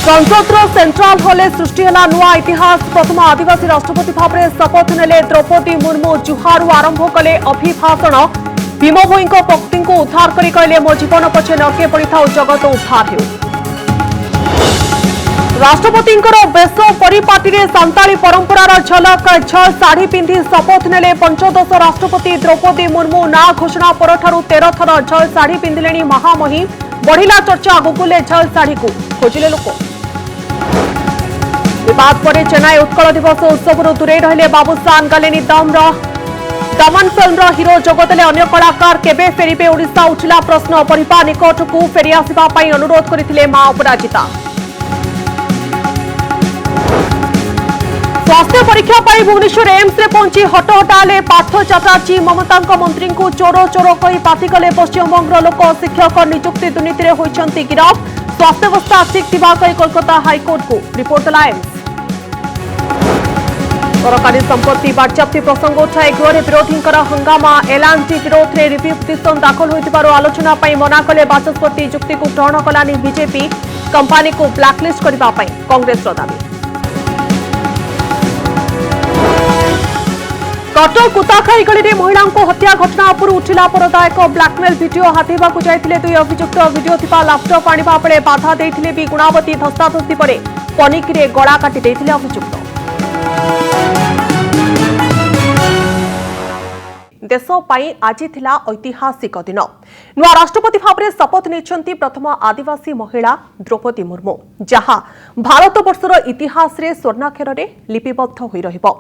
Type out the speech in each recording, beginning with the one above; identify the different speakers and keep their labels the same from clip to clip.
Speaker 1: संसद central hall सृष्टि है नुआ इतिहास। प्रथम आदिवासी राष्ट्रपति भाव में शपथ नेले द्रौपदी मुर्मू। जुहारू आरंभ कले अभिभाषण। भीम भोई पंक्ति को उद्धार कर कहले मो जीवन पछे नके पड़ता जगत उद्धार हो। राष्ट्रपति बेश परिपाटी में सांताली परंपरार झलक। झल साड़ी पिंधि शपथ नेले पंचदश राष्ट्रपति द्रौपदी मुर्मू। ना घोषणा पर 13 थर झल साड़ी पिंधिले महामहिम। बढ़िला चर्चा गुगुले झल साड़ी को खोजिले लोक। विवाद पर चेन्नई उत्कल दिवस उत्सव दूरे रहिले बाबूसान। गलेनी दमन फिल्म हिरो जगतले अन्य कलाकार केबे फेरिबे ओडिशा उठिला प्रश्न। परिपा निकट को फेरी आसिबा पई अनुरोध करथिले मां अपराजिता। स्वास्थ्य परीक्षा पर भुवनेश्वर एम्स रे पहुंची हटहटाले पार्थ चटर्जी। ममता मंत्री को चोर चोर कही पाती कले पश्चिमबंग लोक। शिक्षक नियुक्ति दुर्नीति में होइछंती गिरफ। स्वास्थ्य अवस्था ठीक थिबा कही कोलकाता हाईकोर्ट को रिपोर्ट लायंस। सरकारी संपत्ति बाज्याप्ति प्रसंग उठाए गृह विरोधी हंगामा। एलएनटी विरोध में रिव्यू पिटिशन दाखल होइथिबारु आलोचना पई मना कले बाचस्पति। युक्ति को ग्रहण कलानी बीजेपी। कंपनी को ब्लैकलिस्ट करबा पई कांग्रेस दाबी। कटक कुताखाई गली महिला हत्या घटना पर उठिला परदा। एक ब्लैकमेल वीडियो हाथेवा जाइथिले दुई अभियुक्त। वीडियो थिबा लैपटॉप आनिबा बेले बाधा देइथिले भी गुणावती। धस्ताधस्ती पर पनिकी गला काटी देइथिले अभियुक्त। देश पाई आज थिला ऐतिहासिक दिन। नुआ राष्ट्रपति भाव में शपथ नेछंती प्रथम आदिवासी महिला द्रौपदी मुर्मू। जहां भारत वर्षर इतिहास रे स्वर्णाक्षर रे लिपिबद्ध होई रहिबो।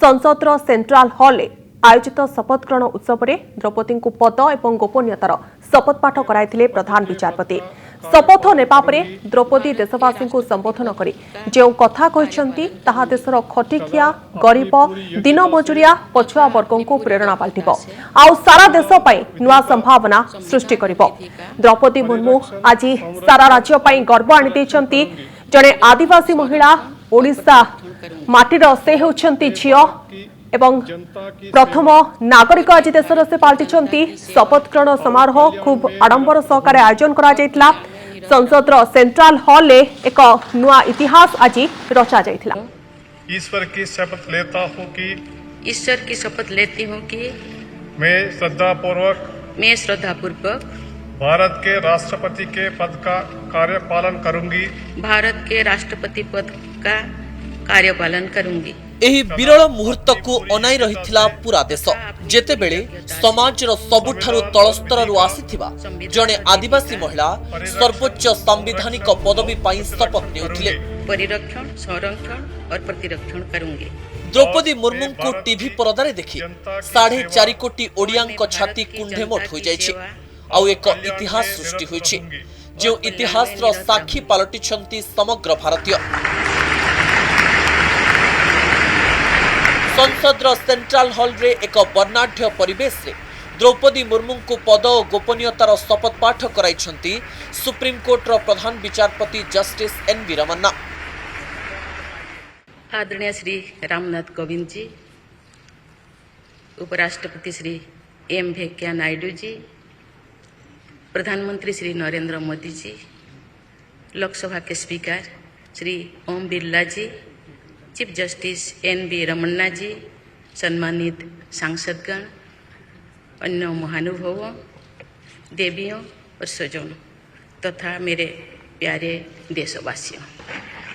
Speaker 1: संसद सेंट्रल हॉल आयोजित शपथ ग्रहण उत्सव में द्रौपदी को पद और गोपनीयतार शपथ पाठ कराइथिले प्रधान विचारपति। शपथ नेपा परे द्रौपदी देशवासी को संबोधन करी जो कथा कहिसंती ताहा देशर खटिकिया गरीब दिन मजुरिया पछुआ वर्गों को प्रेरणा पाल्टिबो। आउ सारा देश पई नुआ संभावना सृष्टि करिबो। द्रौपदी मुर्मू आज सारा राज्य पई गर्व आनि दैछंती। जणे आदिवासी महिला ओडिशा माटीर से होछंती झियो एवं प्रथम नागरिक आज देशर से पाल्टिछंती। शपथ ग्रहण समारोह खूब आडंबर सहकारे आयोजन करा जायतिला। संसद सेंट्रल हॉल एक नुआ इतिहास आज रचा जायतिला।
Speaker 2: ईश्वर की शपथ लेती हूँ कि मैं श्रद्धापूर्वक भारत के राष्ट्रपति के पद का कार्यपालन करूंगी।
Speaker 3: एही विरल मुहूर्त को अनाई रहिथिला पूरा देश। जेतेबेले समाजर सबुठारु तलस्तररु आसीथिबा जणे आदिवासी महिला सर्वोच्च संवैधानिक पदवी पाई शपथ नेउथिले।
Speaker 4: परिरक्षण, संरक्षण और प्रतिरक्षण करूंगी।
Speaker 3: द्रौपदी मुर्मू को टीवी परदारे देखि 4.5 कोटी ओडियांक छाती कुंढेमोट हो जायछि। आउ एक इतिहास सृष्टि होइछि जो इतिहासर साक्षी पालटिछंती समग्र भारतीय। संसद सेंट्रल हॉल रे एक वर्णाढ्य परिवेश रे द्रौपदी मुर्मू को पद और गोपनीयतार शपथ पाठ कराइछंती सुप्रीम कोर्ट रो प्रधान विचारपति जस्टिस एन.वी. रमन्ना।
Speaker 4: आदरणीय श्री रामनाथ कोविंद जी, उपराष्ट्रपति श्री एम वेंकैया नायडू जी, प्रधानमंत्री श्री नरेंद्र मोदी जी, लोकसभा के स्पीकर श्री ओम बिरला जी, चीफ जस्टिस एन.वी. रमन्ना जी, सम्मानित सांसदगण, अन्य महानुभावों, देवियों और स्वजनों तथा मेरे प्यारे देशवासियों,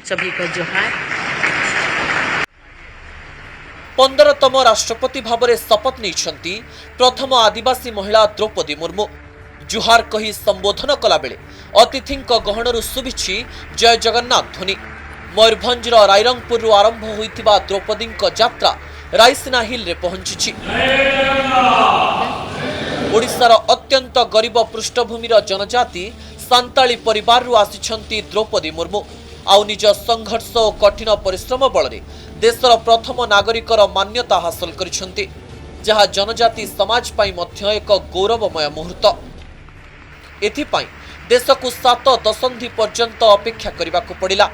Speaker 4: सभी को जोहार।
Speaker 3: 15तम राष्ट्रपति भाव में शपथ नेइछंती प्रथम आदिवासी महिला द्रौपदी मुर्मू। जुहार कही संबोधन कला बेले अतिथिंक गहणरू सुभिछि जय जगन्नाथ ध्वनि। मयूरभंजर रायरंगपुर आरंभ होइतिबा द्रौपदी यात्रा रायसीना हिल रे पहुंची। ओडिशार अत्यंत गरीब पृष्ठभूमिर जनजाति सांताली परिवार आसिछंती द्रौपदी मुर्मू। आउ निज संघर्ष और कठिन परिश्रम बल देशर प्रथम नागरिकर मान्यता हासिल करिछंती, जहा जनजाति समाज पाई मध्य एक गौरवमय मुहूर्त। एथिपाई देश को 7 दशंधि पर्यंत अपेक्षा करबाकू पड़िला।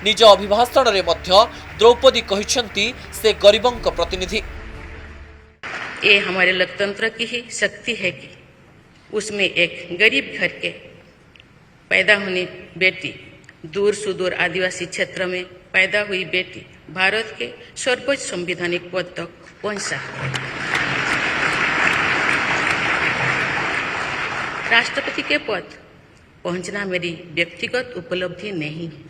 Speaker 3: निज अभिभाषण रे मध्य द्रौपदी कहिछंती से गरीबों का प्रतिनिधि।
Speaker 4: ये हमारे लोकतंत्र की ही शक्ति है कि उसमें एक गरीब घर के पैदा होने बेटी दूर सुदूर आदिवासी क्षेत्र में पैदा हुई बेटी भारत के सर्वोच्च संवैधानिक पद तक पहुंच सकती है। राष्ट्रपति के पद पहुंचना मेरी व्यक्तिगत उपलब्धि नहीं है,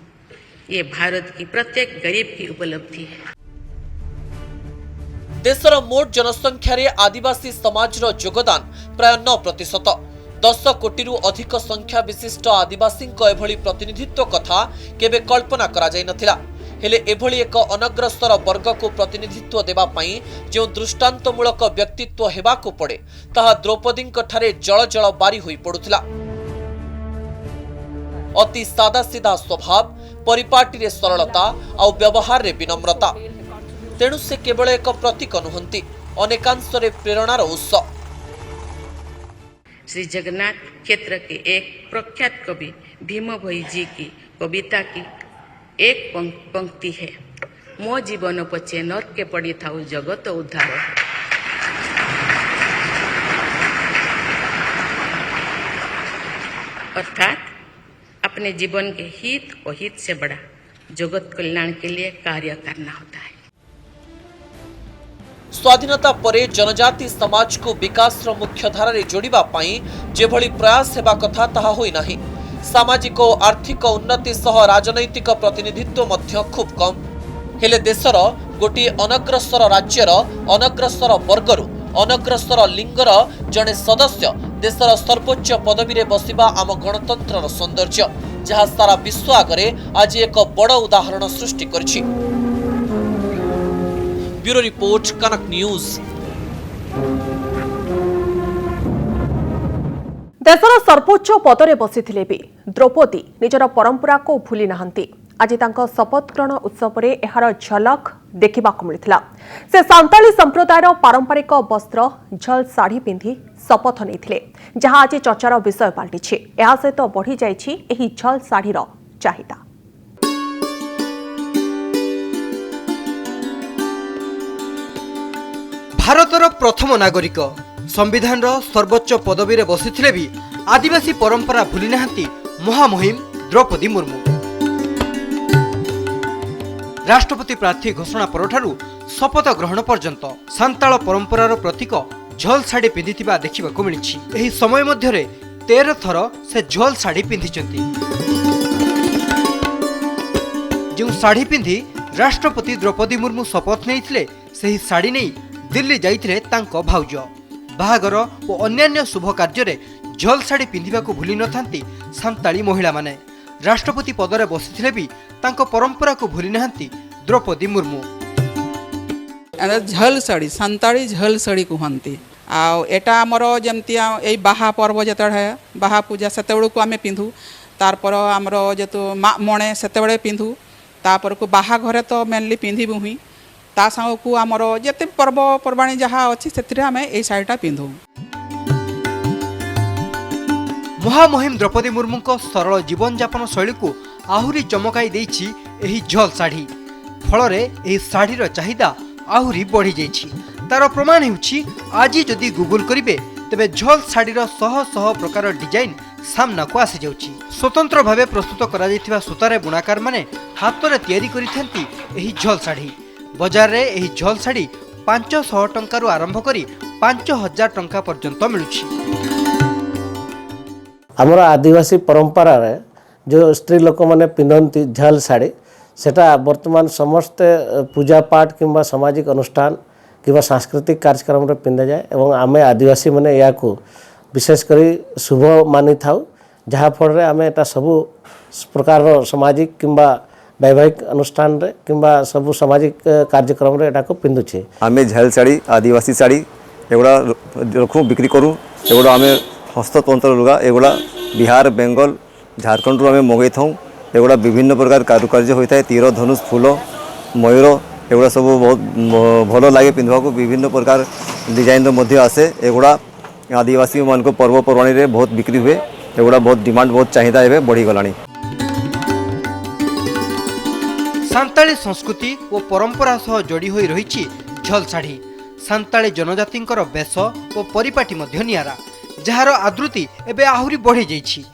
Speaker 4: ये भारत की प्रत्येक गरीब की उपलब्धि है।
Speaker 3: देशर मोट जनसंख्यार आदिवासी समाजर योगदान प्राय 9%। 10 कोटी अधिक संख्या विशिष्ट आदिवासी एभली प्रतिनिधित्व कथा केबे कल्पना करा जाय नथिला। हेले एभली एक अनग्रसर वर्ग को प्रतिनिधित्व देबा पई जो दृष्टांतमूलक व्यक्तित्व हेबाकू पड़े ताहा द्रौपदी ठारे जल जल बारी होई पड़ुथिला। अति सादा सीधा स्वभाव, परिपाटी रे सरलता आ व्यवहार रे विनम्रता, तेणु से केवल एक प्रतीक नुहंती, अनेकांशरे प्रेरणार उत्स।
Speaker 4: श्री जगन्नाथ क्षेत्र के एक प्रख्यात कवि भीम भोई जी की कविता की एक पंक्ति है, मो जीवन पछे नरक के पड़ी थाउ जगत उद्धार। अर्थात अपने जीवन के हित और हित से बड़ा जगत कल्याण के लिए कार्य करना होता है।
Speaker 3: स्वाधीनता परे जनजाति समाज को विकास मुख्यधारा रे जोड़िबा पई जेभली प्रयास हेबा कथा ताहा होई नाही। सामाजिक और आर्थिक उन्नति सह राजनैतिक प्रतिनिधित्व मध्य खूब कम। हेले देशर गोटे अनग्रसर राज्यर अनग्रसर वर्गरु अनग्रसर लिंगर जने सदस्य देशर सर्वोच्च पदवी रे बसिबा आम गणतंत्रर सौंदर्य, जहाँ सारा विश्व आगरे आज एक बड़ उदाहरण सृष्टि करछि। ब्यूरो रिपोर्ट, कनक न्यूज।
Speaker 1: देशर सर्वोच्च पदरे बसिथिले भी द्रौपदी निजर परंपरा को भूली नाहंती। आज तांको शपथ ग्रहण उत्सव रे एहार झलक देखिबाकू मिलिथिला। से सांताली संप्रदायर पारंपरिक वस्त्र झल साड़ी पिंधि शपथ नेथिले, जहां आज चर्चार विषय पाल्टिछि। एहा सहित बढ़ी जाइछि एही झल साड़ीर चाहिदा।
Speaker 5: भारतर प्रथम नागरिक संविधान सर्वोच्च पदवी रे बसिथिले भी आदिवासी परंपरा भूली नाहंती महामहिम द्रौपदी मुर्मू। राष्ट्रपति प्रार्थी घोषणा परठारु शपथ ग्रहण पर्यंत सांताल परंपरार प्रतीक झल साड़ी पिंधिथिबा देखिबाकू मिलिछि। एही समय मध्यरे 13 थर से झल साड़ी पिंधिचंती। जो साड़ी पिंधि राष्ट्रपति द्रौपदी मुर्मू शपथ नेइथिले, सेही साड़ी नै दिल्ली जाइथिले तांको भाउज। बाहागर और अन्यान्य शुभ कार्य झल साड़ी पिंधिबाकू भूली नथांती सांताली महिला माने। राष्ट्रपति पदरे बसिथिले भी तांको परंपरा को भूली नाहंती द्रौपदी मुर्मू।
Speaker 6: झल साड़ी सांताली झल साड़ी कहती आटा आमर जमती यही बाहा पर्व जो है बाहा पूजा से को आम पिंधु तार आमर जो मणे से पिंधु तापर को बाहा घरे तो मेनली पिंधु ही ता संग को आमर जिते पर्वपर्वाणी जहाँ अच्छी से आम यही शाढ़ीटा पिंधु।
Speaker 5: महामहिम द्रौपदी मुर्मू को सरल जीवन यापन शैली को आहुरी चमकाई देछि एही झल साड़ी। फलरे एही साड़ीर चाहिदा आहुरी बढ़ी जाइछि। तार प्रमाण हेउछि आज जदि गूगल करिवे तेबे झल साड़ीर शह शह प्रकार डिजाइन सामना को आसी जाउछि। स्वतंत्र भावे प्रस्तुत करा जाइथिबा सूतारे बुणाकार माने हातरे तयारी करिथांती एही झल साड़ी। बाजार रे एही झल साड़ी 500 टंका आरंभ करी 5000 टंका पर्यंत मिलुछि।
Speaker 7: आमर आदिवासी परंपरा रे जो स्त्री लोक मैंने पिंधती झल साड़ी सेटा वर्तमान समस्ते पूजा पाठ किंबा सामाजिक अनुष्ठान किंबा सांस्कृतिक कार्यक्रम रे पिंधा जाए एवं आमे आदिवासी मैंने या विशेषकर शुभ मानी था जहाँ फल आम एटा सबू प्रकार सामाजिक किंबा वैवाहिक अनुष्ठान रे किंबा सबू सामाजिक कार्यक्रम रे एटा को पिंधुछे। आमे
Speaker 8: झल साड़ी आदिवासी साड़ी एगुड़ा रखू बिक्री करूँ। एगुड़ा आम हस्ततंत्र लुगा एगुड़ा बिहार बेंगल झारखंड रू आम मंगई था। एगुड़ा विभिन्न प्रकार कारुकार्य होता है। तीर धनुष फूल मयूर एगुड़ा सब बहुत भल लगे पिंधवा को। विभिन्न प्रकार डिजाइन मध्य आसे। एगुड़ा आदिवासी मान को पर्वपर्वाणी रे बहुत बिक्री हुए। एगुड़ा बहुत डिमांड बहुत चाहिदा है बढ़ी गलानी।
Speaker 5: सांताली संस्कृति और परंपरा सह जोड़ी होई रहिछि झल साड़ी। सांताली जनजातिंकर बेश और परिपाटी मध्य नियारा, जार आदृति एबे आहुरी बढ़ी जाइछि।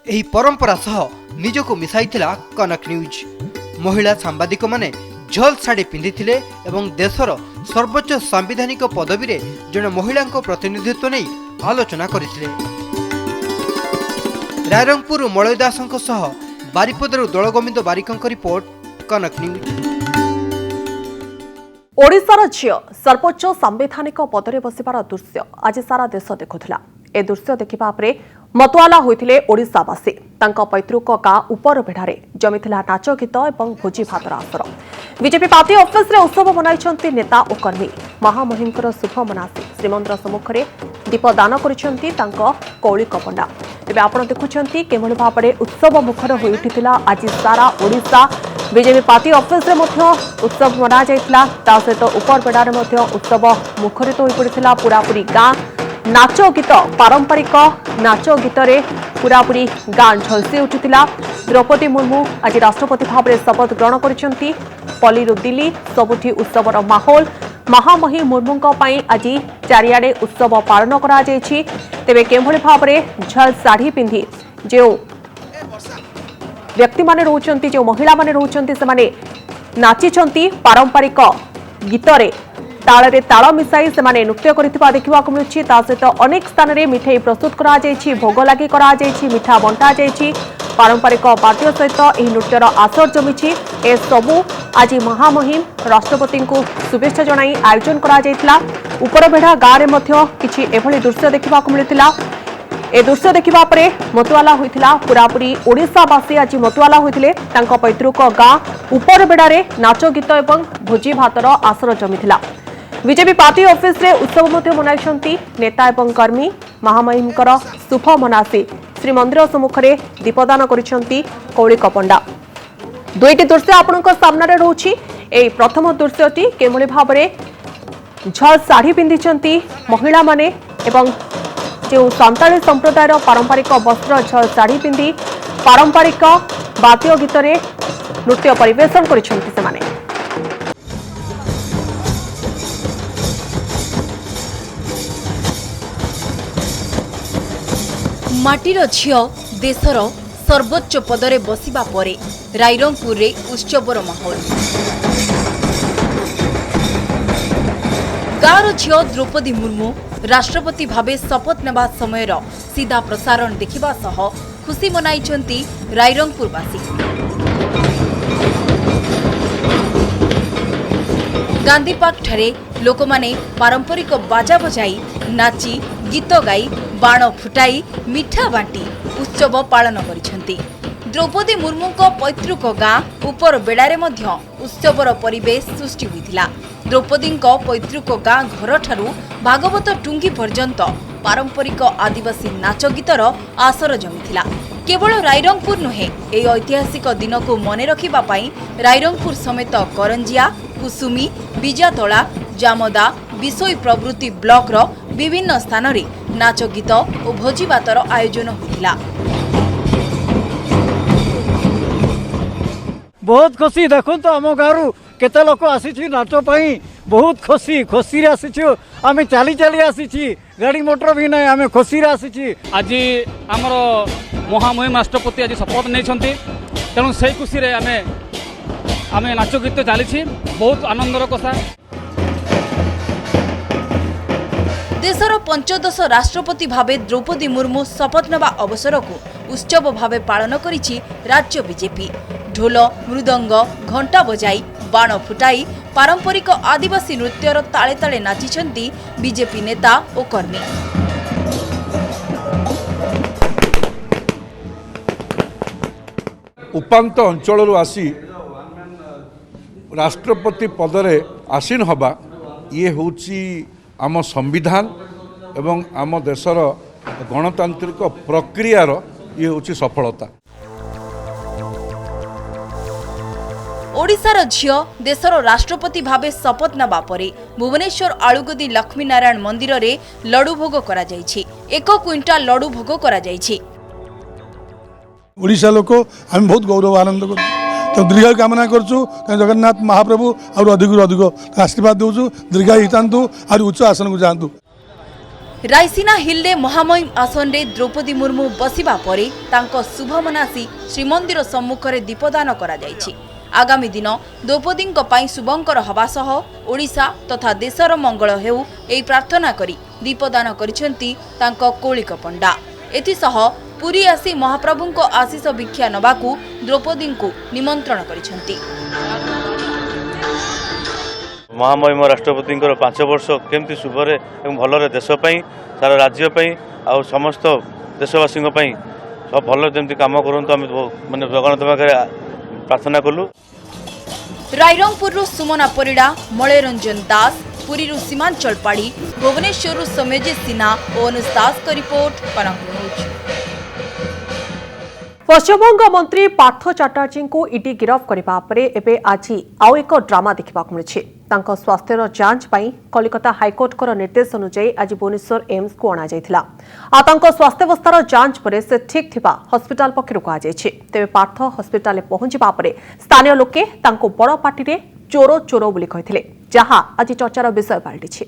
Speaker 5: एही परंपरा सह निजको मिसाइथिला कनक न्यूज। महिला सांबादिक माने झल साड़ी पिंधिथिले एवं देशर सर्वोच्च सांविधानिक पदवी रे जने महिला प्रतिनिधित्व नहीं आलोचना करथिले। रायरंगपुर मलय दासंक सह बारिपदर दलगोविंद बारिकंक रिपोर्ट कनक न्यूज।
Speaker 1: ओडिशार झियो सर्वोच्च सांविधानिक पदरे बसिबार दृश्य आज सारा देश देखुथिला। ए दृश्य देखिबा परे मतवाला होइथिले ओडिशावासी। तांका पैतृक गाँ उपर बेढ़ारे जमिथिला नाच गीत और भोजी भातर आसर। बीजेपी पार्टी ऑफिस रे उत्सव मनाइछन्ति नेता और कर्मी। महामहिमकर शुभ मनासी श्रीमंदिर सम्मुखरे दीपदान करिछन्ति तांका कौलिक पंडा। तेबे आपण देखुछन्ति केमळी भाबरे उत्सव मुखर होई उठिथिला आज सारा ओडिशा। बीजेपी पार्टी ऑफिस रे मध्य उत्सव मना जाइथिला। ता सहित उपर बेढ़ारे मध्य उत्सव मुखरित होई पड़िथिला। पूरापूरी गाँ नाच गीत पारंपरिक नाच गीत रे पूरापूरी गाँ झलसी उठिथिला। द्रौपदी मुर्मू आज राष्ट्रपति भाव में शपथ ग्रहण करिसेंती। पल्लीरू दिल्ली सबुठी उत्सवर माहौल। महामहिम मुर्मू आज चारिआडे उत्सव पालन करा जायछि। तेबे केभଳି भाबरे झल साड़ी पिंधि जो व्यक्ति माने रहउचंती जो महिला माने रहउचंती से माने नाचिछंती पारंपरिक गीत रे ताଳରେ ताଳ मिसाई से नृत्य करथिबा देखिबाकु मिलुछि। ता सहित अनेक स्थान रे मिठाई प्रस्तुत करा जायछि, भोग लागि करा जायछि, मिठा बंटा जायछि। पारंपरिक वाद्य सहित एही नृत्यर आसर जमिछि। ए सबु आज महामहिम राष्ट्रपति को शुभेच्छा जणाई आयोजन करा जायतिला। उपरबेढ़ा गाँ रे मध्य किछि एभଳି दृश्य देखिबाकु मिलितिला। ए दृश्य देखिबा परे मतवाला होइतिला। पूरापूरी ओडिशावासी आज मतवाला होइतिले। तांका पैतृक गाँ उपरबेढ़ारे नाच गीत एवं भोजी भातर आसर जमिथिला। बीजेपी पार्टी ऑफिस रे उत्सव मध्य मनाइछन्ति नेता एवं कर्मी। महामहिमकर शुभ मनासी श्रीमंदिर सम्मुखरे दीपदान करिछन्ति कौलिक पंडा। दुईटी दृश्य आपणक सामने रहउछि। ए प्रथम दृश्यटी केमळी भाबरे झल साड़ी पिंधिछन्ति महिला माने एवं जो संताली संप्रदायर पारंपरिक वस्त्र झल साड़ी पिंधि पारंपरिक वाद्य गीत रे नृत्य परिवेशन करिछन्ति सेमाने।
Speaker 9: माटीर झियो देशर सर्वोच्च पदरे बसिबा परे रायरंगपुर रे उत्सवर माहौल। गाँवर झियो द्रौपदी मुर्मू राष्ट्रपति भावे शपथ नेबा समय सीधा प्रसारण देखिबा सह खुशी मनाइछन्ति रायरंगपुरवासी। गांधी पार्क ठारे लोकमाने पारंपरिक बाजा बजाई नाची गीत गाई बाण फुटाई मिठा बांटी उत्सव पालन करिसेंती। द्रौपदी मुर्मू पैतृक गाँ उपर बेड़ारे मध्य उत्सवर परिवेश सृष्टि होइतिला। द्रौपदी पैतृक गाँ घर ठारू भागवत टुंगी पर्यंत पारंपरिक आदिवासी नाच गीतर आसर जमिथिला। केवल रायरंगपुर नुहे एई ऐतिहासिक दिन को मने रखिबा पई रायरंगपुर समेत करंजिया कुसुमी बिजातला जामदा विशोई प्रभृति ब्लॉक रो विभिन्न स्थान रे नाच गीत और भोजी भातर आयोजन होइतिला।
Speaker 10: बहुत खुशी देखो तो आम गाँव केते लोक आसी नाच पाई बहुत खुशी खुशी रे आसी आम चली चली आसी गाड़ी मोटर भी ना आम खुशी रे आसी।
Speaker 11: आज आमर महामहिम राष्ट्रपति आज शपथ नहीं तेणु से खुशी रे आम नाच गीत चली बहुत आनंदर कथा।
Speaker 9: देशर पंचदश राष्ट्रपति भावे द्रौपदी मुर्मू शपथ नेबा अवसर को उत्सव भावे पालन करिछि राज्य बीजेपी। ढोल मृदंग घंटा बजाई बाण फुटाई पारंपरिक आदिवासी नृत्यर ताले ताले नाचिछन्ति बीजेपी नेता और कर्मी।
Speaker 12: उपांत अंचल आसी राष्ट्रपति पदरे आसीन हवा ये होची आम संविधान एवं आम देशर गणतांत्रिक प्रक्रियार ये होची सफलता।
Speaker 9: ओडिशार झियो देशर राष्ट्रपति भावे शपथ नेबा परे भुवनेश्वर आलुगदी लक्ष्मी नारायण मंदिर रे लड्डू भोग करा जायछि। 1 क्विंटाल लड्डू भोग करा जायछि।
Speaker 13: ओडिशा लोक आम बहुत गौरव आनंद करूँ तो दीर्घ कामना करूँ जगन्नाथ महाप्रभु और अधिक आशीर्वाद दूँ दीर्घ हितांतु और उच्च आसन को जातु।
Speaker 9: रायसीना हिल्ले महामहिम आसन रे द्रौपदी मुर्मू बसिबा परे तांको शुभ मनासी श्रीमंदिर सम्मुख रे दीपदान करा जायछि। आगामी दिन द्रौपदी शुभंकर हवा सह ओडिशा तथा देशर मंगल हेउ एई प्रार्थना करी दीपदान करिसेंती तांको कौलिक पंडा। एथिसह पुरी आसी महाप्रभुंको आशीष भिक्षा नबाकू द्रौपदी को निमंत्रण करिसेंती।
Speaker 14: महामहिम राष्ट्रपति 5 वर्ष केमती शुभरे एवं भलरे देशपाई सारा राज्यपाई आ समस्त देशवासी सब भल जमी कम करूँ आम मैंने जगन्नाथ पाखे प्रार्थना कलु।
Speaker 9: रायरंगपुर सुमना परिड़ा, मलयरंजन दास, पुरी सीमांचल पाड़ी, भुवनेश्वर समेजी सिन्हा और अनुज दास का रिपोर्ट परांकुर न्यूज।
Speaker 1: पश्चिमबंग मंत्री पार्थ चैटर्जी को ईडी गिरफ करबा परे एबे आज आउ एक ड्रामा देखा मिली। स्वास्थ्यर जांच पाई कलिकता हाइकोर्ट निर्देश अनुसार आज भुवनेश्वर एम्स को अणा जाइथिला। स्वास्थ्यावस्थार जांच पर से ठीक थिबा हस्पिटाल पक्षरु कहा जायछि। तेबे पार्थ हस्पिटाल पहुंचबा परे स्थानीय लोके तांको बड़ पार्टी रे चोर चोर बोली कहिथिले, जहां आज चर्चार विषय पालटिछि।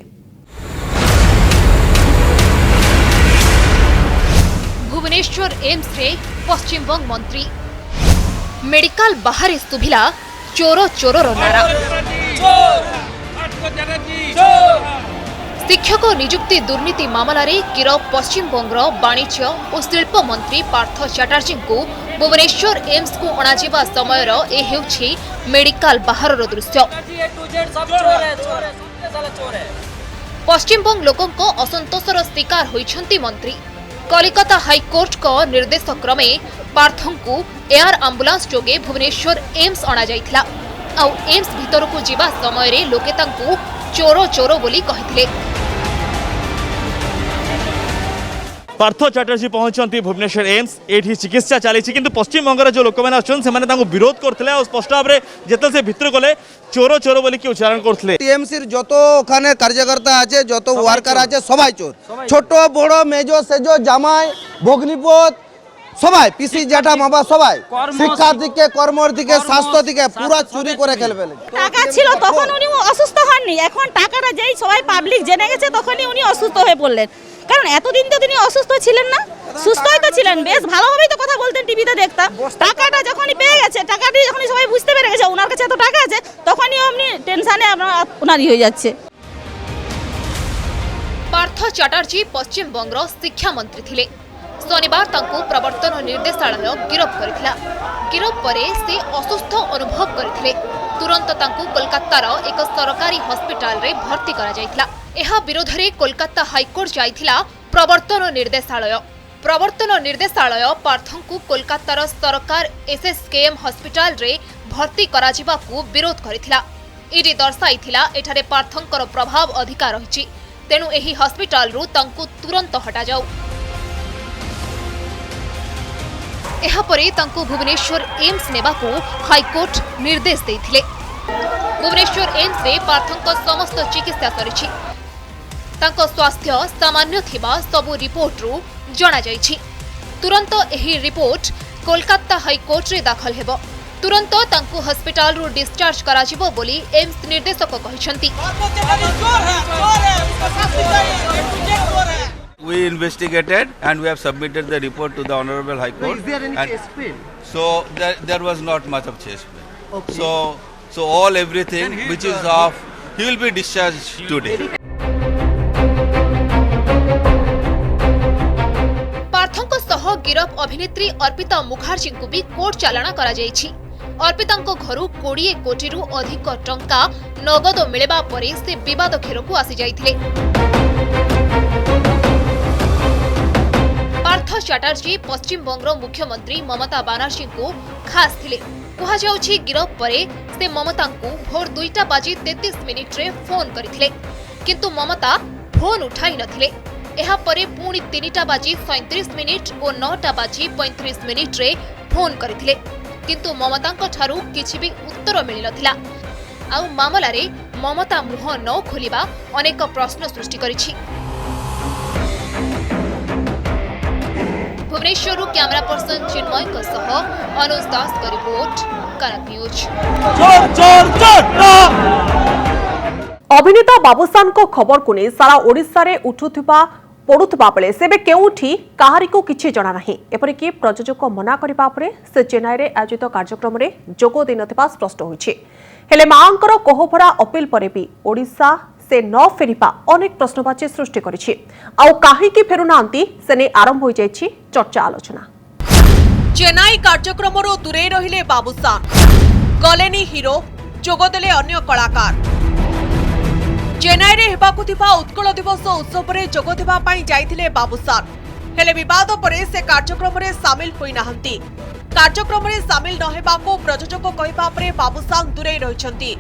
Speaker 15: भुवनेश्वर एम्स रे पश्चिमबंग मंत्री मेडिकल बाहर सुभिला चोर चोर नारा। शिक्षक नियुक्ति दुर्नीति मामलार गिरफ पश्चिमबंग वाणिज्य और शिल्प मंत्री पार्थ चैटर्जी को भुवनेश्वर एम्स को अणाजिबा समयर ए हेउछि मेडिकल बाहर दृश्य। पश्चिमबंग लोकंको असंतोषर शिकार होइछंती मंत्री। कलिकता हाइकोर्ट को निर्देश क्रमे पार्थंकु एयर आंबुलांस जोगे भुवनेश्वर एम्स अणा जाइथिला। आउ एम्स भीतर को जीवा समय रे लोके तांकु चोर चोर बोली कहिथिले।
Speaker 16: पार्थ चैटर्जी पहुंचती भुवनेश्वर एम्स एठी चिकित्सा चली किंतु पश्चिम बंगर जो लोक मैंने अच्छे से विरोध करते और स्पष्ट भाव में जिते से भितर गले चोर चोर बोली कि उच्चारण करते।
Speaker 17: टीएमसी जो ओखाने कार्यकर्ता आछे जो वार्कार आछे सबाई चोर, छोट बड़ मेजो सेजो जामाई भग्निपत सबाई पिसी जेठा मामा सबाई शिक्षार्थी के কর্মर्थী के স্বাস্থ্য থেকে পুরো চুরি করে খেলবে।
Speaker 18: টাকা ছিল তখন উনি অসুস্থ হননি, এখন টাকাটা যেই সবাই পাবলিক জেনে গেছে তখনই উনি অসুস্থ হয়ে পড়লেন। কারণ এতদিন তো তিনি অসুস্থ ছিলেন না, সুস্থই তো ছিলেন, বেশ ভালোভাবেই তো কথা বলতেন, টিভিতে দেখতাম। টাকাটা যখনই পেয়ে গেছে, টাকাটি যখনই সবাই বুঝতে পেরে গেছে ওনার কাছে এত টাকা আছে, তখনই আপনি টেনশনে ওনারই হয়ে যাচ্ছে।
Speaker 15: पार्थ चैटर्जी पश्चिम बंगर शिक्षा मंत्री थिले। शनिवार तांको प्रवर्तन निर्देशालय गिरफ करथिला। गिरफ परे से असुस्थ अनुभव करथिले। तुरंत तांको कोलकातार एक सरकारी हॉस्पिटल रे भर्ती करा जायथिला। एहा विरोध रे कोलकाता हाईकोर्ट जायथिला प्रवर्तन निर्देशालय। प्रवर्तन निर्देशालय पार्थंकु कोलकातार सरकार एसएसकेएम हॉस्पिटल रे भर्ती करा जिबाकू विरोध करथिला। ईडी दर्शाइथिला एठारे पार्थंकर प्रभाव अधिकार रहिछि, तेणु एही हॉस्पिटल रु तांको तुरंत हटा जाऊ। एहापरे तांको भुवनेश्वर एम्स नेबाकू हाईकोर्ट निर्देश देथिले। भुवनेश्वर एम्स रे पार्थंक समस्त चिकित्सा सरिछि। तांको स्वास्थ्य सामान्य थिबा सबु रिपोर्ट रु जणा जाइछि। तुरंत एही रिपोर्ट कोलकाता हाईकोर्ट रे दाखल हेबो। तुरंत तांको हॉस्पिटल रु डिस्चार्ज करा जिवो बोली एम्स निर्देशक कहिसंती।
Speaker 19: We investigated and we have submitted the report to the Honorable High Court.
Speaker 20: Is there any chest pain?
Speaker 19: So there was not much of chest pain. Okay. So all everything which is off, he will be discharged today.
Speaker 15: पार्थंक सह गिरफ अभिनेत्री अर्पिता मुखर्जी को भी court चालाण करा जायछि। अर्पितांको घरु 20 कोटी रु अधिक टंका नगद मिलबा परे से विवाद घेरकू आसी जाइथिले। पार्थ चैटर्जी पश्चिम बंगर मुख्यमंत्री ममता बनर्जी को खास थिले। कहा जाउछि गिरफ परे से ममता को भोर 2:33 रे फोन करथिले, किंतु ममता फोन उठाई नथिले। एहा परे पुणी 3:37 और 9:35 रे फोन करथिले, किंतु ममतांको ठारू किछि भी उत्तर मिलि नथिला। आ मामला रे ममता मुह न खोलिबा अनेक प्रश्न सृष्टि करिछि। भुवनेश्वर कैमरा पर्सन चिन्मय सह अनुज दास का रिपोर्ट कनक न्यूज।
Speaker 1: अभिनेता बाबूसान को खबर को नहीं सारा ओडिशा रे उठुथिबा ପଡୁଥିବା ବେଳେ ସେବେ କେଉଁଠି କାହାରିକୁ କିଛି ଜଣା ନାହିଁ। ଏପରିକି ପ୍ରଯୋଜକ ମନା କରିବା ପରେ ସେ ଚେନ୍ନାଇରେ ଆୟୋଜିତ କାର୍ଯ୍ୟକ୍ରମରେ ଯୋଗ ଦେଇନଥିବା ସ୍ପଷ୍ଟ ହୋଇଛି। ହେଲେ ମାଙ୍କର କୋହଭରା ଅପିଲ ପରେ ବି ଓଡ଼ିଶା ସେ ନ ଫେରିବା ଅନେକ ପ୍ରଶ୍ନବାଚୀ ସୃଷ୍ଟି କରିଛି। ଆଉ କାହିଁକି ଫେରୁନାହାନ୍ତି ସେ ନେଇ ଆରମ୍ଭ ହୋଇଯାଇଛି ଚର୍ଚ୍ଚା ଆଲୋଚନା। ଚେନ୍ନାଇ କାର୍ଯ୍ୟକ୍ରମରୁ ଦୂରେଇ ରହିଲେ ବାବୁସାନ, ଗଲେନି ହିରୋ, ଯୋଗଦେଲେ ଅନ୍ୟ କଳାକାର। ଚେନ୍ନାଇରେ ହେବାକୁ ଥିବା ଉତ୍କଳ ଦିବସ ଉତ୍ସବରେ ଯୋଗ ଦେବା ପାଇଁ ଯାଇଥିଲେ ବାବୁସାନ। ହେଲେ ବିବାଦ ପରେ ସେ କାର୍ଯ୍ୟକ୍ରମରେ ସାମିଲ ହୋଇନାହାନ୍ତି। କାର୍ଯ୍ୟକ୍ରମରେ ସାମିଲ ନ ହେବାକୁ ପ୍ରଯୋଜକ କହିବା ପରେ ବାବୁସାନ ଦୂରେଇ ରହିଛନ୍ତି।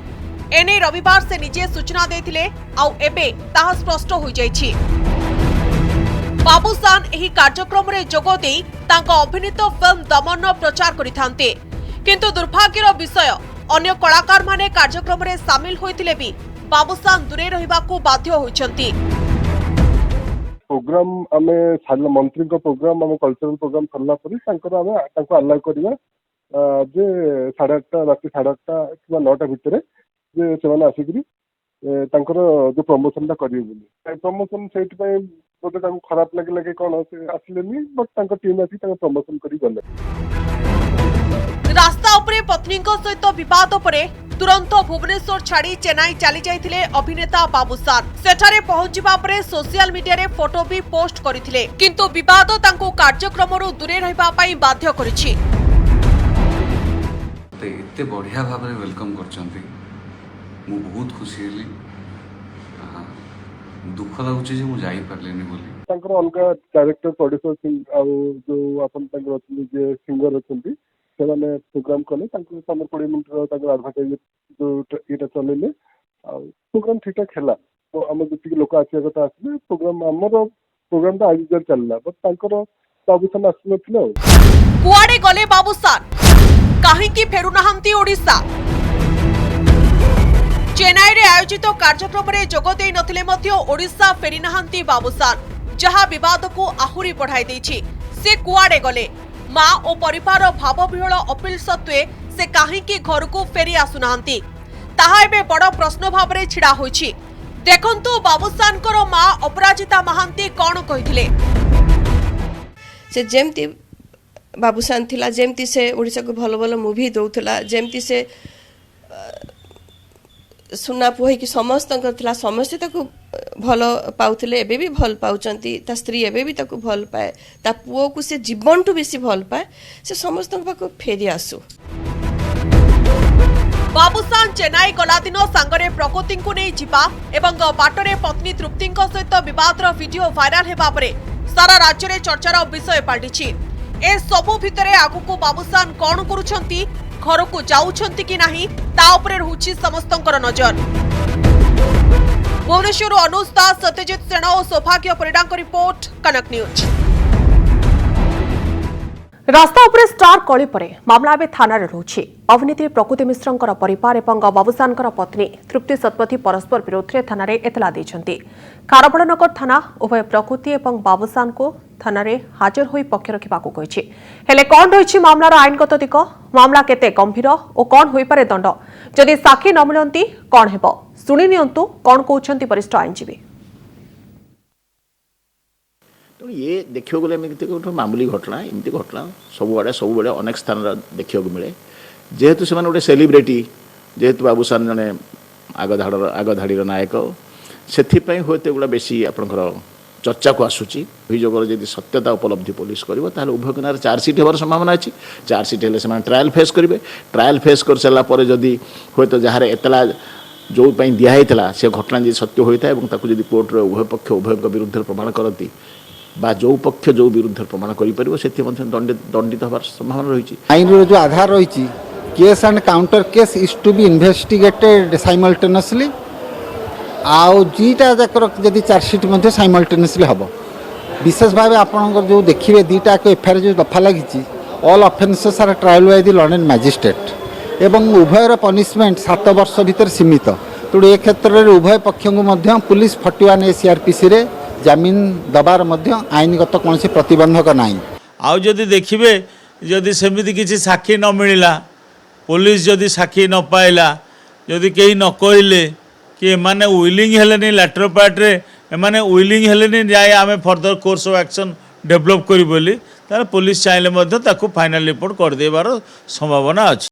Speaker 1: ଏନେ ରବିବାର ସେ ନିଜେ ସୂଚନା ଦେଇଥିଲେ, ଆଉ ଏବେ ତାହା ସ୍ପଷ୍ଟ ହୋଇଯାଇଛି। ବାବୁସାନ ଏହି କାର୍ଯ୍ୟକ୍ରମରେ ଯୋଗ ଦେଇ ତାଙ୍କ ଅଭିନୀତ ଫିଲ୍ମ ଦମନର ପ୍ରଚାର କରିଥାନ୍ତେ। କିନ୍ତୁ ଦୁର୍ଭାଗ୍ୟର ବିଷୟ, ଅନ୍ୟ କଳାକାରମାନେ କାର୍ଯ୍ୟକ୍ରମରେ ସାମିଲ ହୋଇଥିଲେ ବି ବାବୁସାନ ଦୂରେଇ ରହିବାକୁ ବାଧ୍ୟ ହୋଇଛନ୍ତି।
Speaker 20: प्रोग्राम आम सारा मंत्री प्रोग्राम आम कल्चरल प्रोग्राम सरला आलाउ करवा जे 8:30 राति 8:30 कि 9टा भितर जे से आसिक जो प्रमोशन करेंगे प्रमोशन से बोधे खराब लगे कि कौन से आसिले बट टीम आसी प्रमोशन कर गले।
Speaker 1: रास्ता उपरे पत्नी सहित विवाद परे तुरंत भुवनेश्वर छाड़ी चेन्नई चली जाइथिले अभिनेता बाबूसान। सेठारे पहुंचीबा परे सोशल मीडिया रे फोटो भी पोस्ट करथिले, किंतु विवाद तांको कार्यक्रमरु दूरे रहिबा पई बाध्य करिछि।
Speaker 21: एते बढ़िया भाव में वेलकम करछंती, मु बहुत खुशी हेली। दुख लागुछि जे मु जाई पारलेनी बोली।
Speaker 20: तांकर अलगा डायरेक्टर प्रोड्यूसर जो अपन तांकर अछन जे सिंगर अछंती से प्रोग्राम कले 15-20 मिनट आडभर्टाइज जो ये चलैले प्रोग्राम ठीक ठाक है। तो आम जी लोक आसा कथा आसले प्रोग्राम आमर प्रोग्राम तो आज चलला बट बाबूसान आसुनथिले।
Speaker 1: कुआडे गले बाबूसान, काहेकि फेरुनाहांती ओडिशा? चेन्नई रे आयोजित कार्यक्रम रे जोग देई नथिले मध्य ओडिशा फेरी नाहांती बाबूसान, जहा विवाद को आहुरी बढ़ाई देछि। से कुआडे गले? मां और परिवार भाव विहल अपील सत्वे से काहेकि घर को फेरी आसुनाहांती, ताहा एबे बड़ प्रश्न भाव में छिड़ा होइछि। देखंतु बाबूसानकर मां अपराजिता महांती कौन कहिथिले।
Speaker 22: से जेमती बाबूसान थिला, जेमती से ओडिशा को भल भल मूवी दउथला, जेमती से सुना पुई कि समस्त समस्ते ताको भल पाउथिले, एबे भी भल पाउचंती। ता स्त्री एबे भी ताको भल पाए, ता पुओ को से जीवन टू बेसी भल पाए। से समस्त पाको फेरी आसु।
Speaker 1: बाबूसान चेन्नई गला दिन सांगरे प्रकृति को नहीं जिबा एवं बाटरे पत्नी तृप्ति सहित विवादर वीडियो वायरल हेबा परे सारा राज्य में चर्चार विषय पाल्टिछि। ए सबु भितरे आगुको बाबूसान कौन करुछंती, घर को जाउछंती कि नाही, ता उपरे रहुछि समस्तंकर नजर। भुवनेश्वर अनुज दास, सत्यजित सेन और सौभाग्य परिडांक रिपोर्ट, कनक न्यूज। रास्ता उपरे स्टार कली परे मामला एवं थाना रहुछि। अभिनेत्री प्रकृति मिश्रंकर परिवार एवं बाबूसानकर पत्नी तृप्ति शतपथी परस्पर विरोध में थाना एतला देछंती। खारबड़नगर थाना उभय प्रकृति एवं बाबूसान को थाना हाजर होई पक्ष रखिबाकू कहिछि। हेले कोन रहिछि मामलार आईनगत दिक, मामला केते गंभीर और कोन होई पारे दंड, जदि साक्षी न मिलंती कोन हेबो, सुनि नियंतु कोन कहउछंती वरिष्ठ आईनजीवी।
Speaker 23: तो ये देखियो गले मामूली घटना, एमती घटना सब आड़े अनेक स्थान देखियो मिले। जेहेतु से गोटे सेलिब्रिटी, जेहेतु बाबूसान जने आग धाड़ीर नायक, से हूँ गुड़ा बेसी आपंकर चर्चा को आसूची। अभियोगर जब सत्यता उपलब्धि पुलिस कर उभय किनारे चार्जसीट होवार संभावना अच्छी। चार्जसीट हेल्ले से ट्रायल फेस करेंगे। ट्रायल फेस कर सारा पर जदि हूँ जहाँ एतला जो दिखाई से घटना जी सत्य होता है और जब कोर्टे उभय पक्ष उभय विरुद्ध प्रमाण करती बा जो पक्ष जो विरुद्ध प्रमाण दंडित होवार संभावना रही।
Speaker 24: आईन जो आधार रही case and counter case is to be investigated simultaneously आउ जीटा जाकर जदि चार्जसीट साइमल्टेनियसली हम विशेष भाव आप जो देखिए दीटा एफआईआर जो दफा लगी all offences are trial by the learned magistrate एवं उभयर पनिशमेंट 7 वर्ष भीतर सीमित। तेणु ए क्षेत्र में उभय पक्ष को पुलिस 41A CRPC रे जमीन दबार आईनगत कौन प्रतिबंधक ना।
Speaker 25: आउ जदि देखिए जदि सेमती किसी साक्षी न मिलला, पुलिस जदि साक्षी न पाइला, जदि कहीं न कहले कि माने विलिंग हेलेनी लैटर पार्ट रे एमाने विलिंग हेलेनी जाए आम further course of action develop करी बोली तार पुलिस चाहिए फाइनल रिपोर्ट कर देबार संभावना अच्छी।